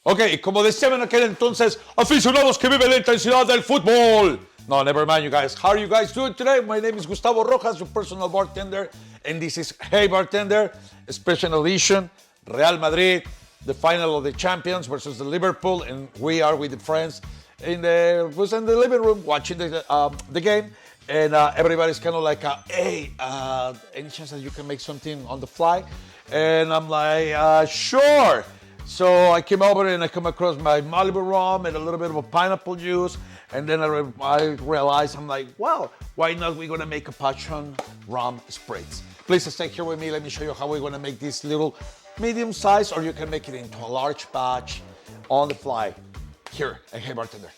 Ok, como decían en aquel entonces, aficionados que viven la intensidad del fútbol. No, never mind, you guys. How are you guys doing today? My name is Gustavo Rojas, your personal bartender, and this is Hey Bartender, a special edition, Real Madrid, the final of the champions versus the Liverpool, and we are with the friends in the living room watching the game, and everybody's kind of like, hey, any chance that you can make something on the fly? And I'm like, sure. So I came over and I come across my Malibu Rum and a little bit of a pineapple juice. And then I realized, I'm like, well, why not we're gonna make a passion rum spritz? Please stay here with me. Let me show you how we're gonna make this little medium size, or you can make it into a large batch on the fly. Here at Hey Bartender.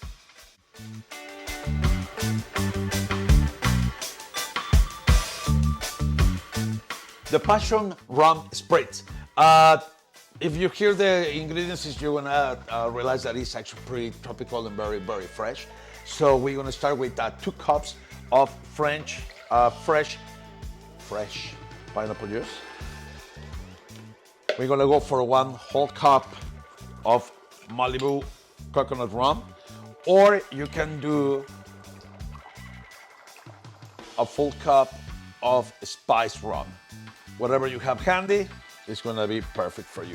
The passion rum spritz. If you hear the ingredients, you're gonna realize that it's actually pretty tropical and very, very fresh. So we're gonna start with 2 cups of fresh pineapple juice. We're gonna go for 1 whole cup of Malibu coconut rum, or you can do a full cup of spiced rum. Whatever you have handy, it's gonna be perfect for you.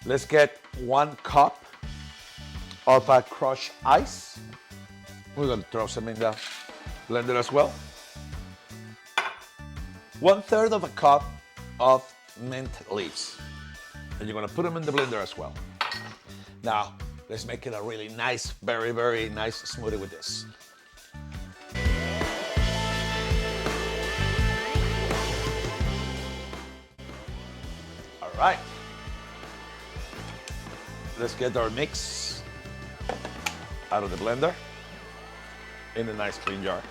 Let's get 1 cup of crushed ice. We're gonna throw some in the blender as well. 1/3 of a cup of mint leaves. And you're gonna put them in the blender as well. Now, let's make it a really nice, very, very nice smoothie with this. All right, let's get our mix out of the blender in a nice clean jar.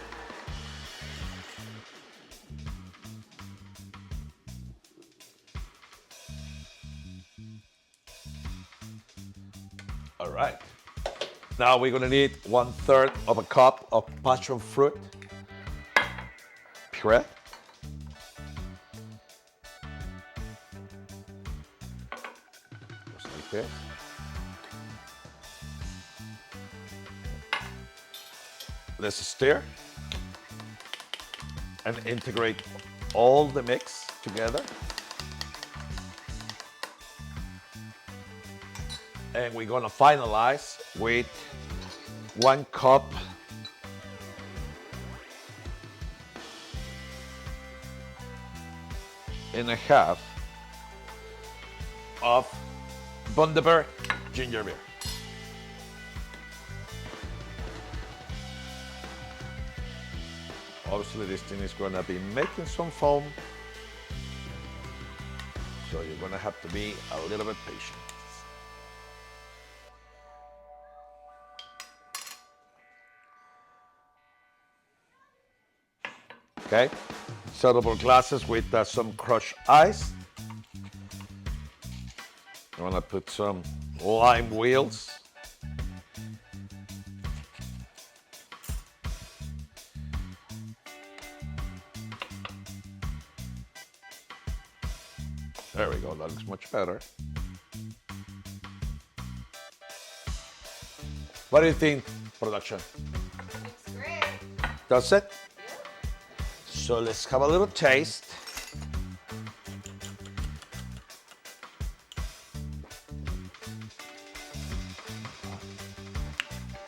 All right, now we're gonna need 1/3 of a cup of Passionfruit Puree. Okay. Let's stir and integrate all the mix together. And we're gonna finalize with 1 cup and a half of Bartender ginger beer. Obviously, this thing is gonna be making some foam, so you're gonna have to be a little bit patient. Okay, set up our glasses with some crushed ice. I'm gonna put some lime wheels. There we go, that looks much better. What do you think, production? Looks great. That's it? Yeah. So let's have a little taste.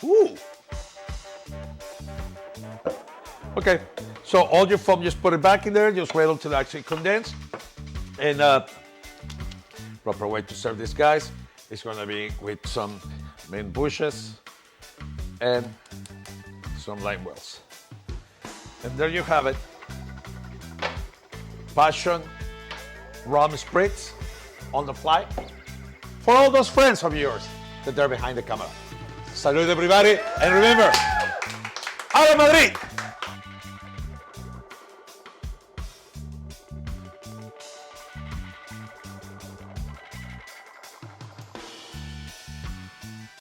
Ooh. Okay, so all your foam, just put it back in there, just wait until it actually condense. And proper way to serve this, guys, is gonna be with some mint bushes and some lime wheels. And there you have it. Passion rum spritz on the fly for all those friends of yours that are behind the camera. Salud, everybody, and remember, ¡A la Madrid!